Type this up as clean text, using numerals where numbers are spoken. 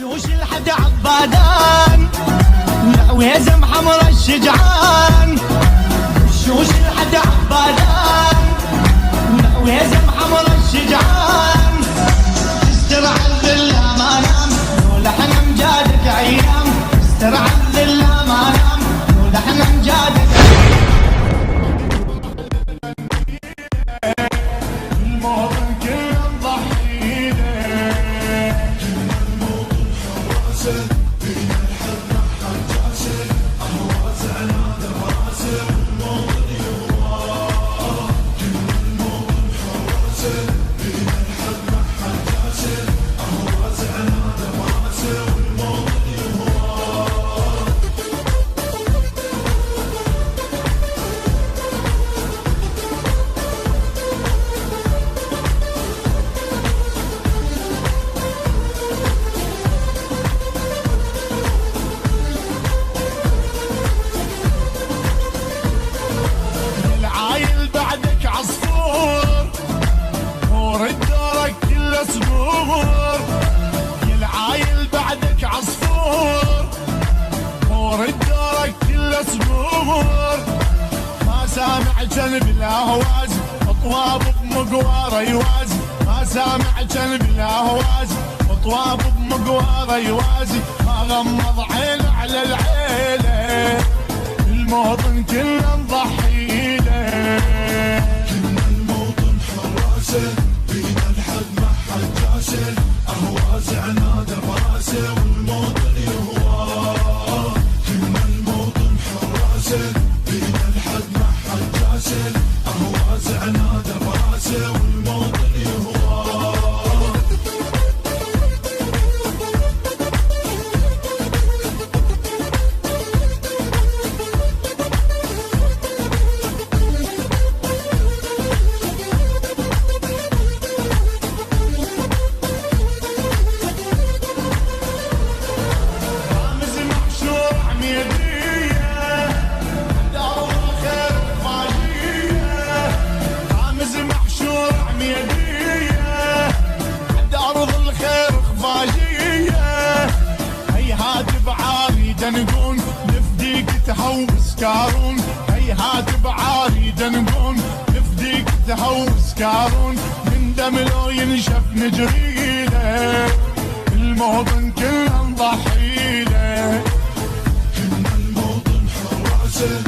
شوش الحد عبادان ويزم حمر الشجعان. شوش الحد عبادان ويزم حمر الشجعان. استرع الذلة ما نام ولحن امجادك ايام. استرع الذلة ما نام ولحن امجادك الموطن كله نضحيله. كلنا الموطن حراسه بين الحد مع حجاسه. اهوازعنا دراسه والموطن يهواه. كلنا الموطن حراسه بين الحد مع حجاسه. اهوازعنا دراسه والموطن يهواه. العايل بعدك عصفور ورد دارك كله صقور. العايل بعدك عصفور ورد دارك كله صقور. ما سامع جنب الاهواز اطواب بمقوار يوازي. ما سامع جنب الاهواز اطواب بمقوار يوازي. ما غمض عين على العيله الموطن كله نضحيله. كلنا الموطن حراسه بين الحد مع حجاسه. اهوازعنا دراسه والموطن يهواه. كلنا الموطن حراسه بين الحد مع حجاسه. اهوازعنا دراسه والموطن يهواه. رامز محشور عميدية دار الخير رفاجية. رامز محشور عميدية دار الخير خفاجية. هيهات بعاري دنقون نفديك تهوس كارون. هيهات بعاري دنقون نفديك تهوس كارون. من دم لو ينشف نجريله الموطن كله نضحيله. كلنا الموطن حراسه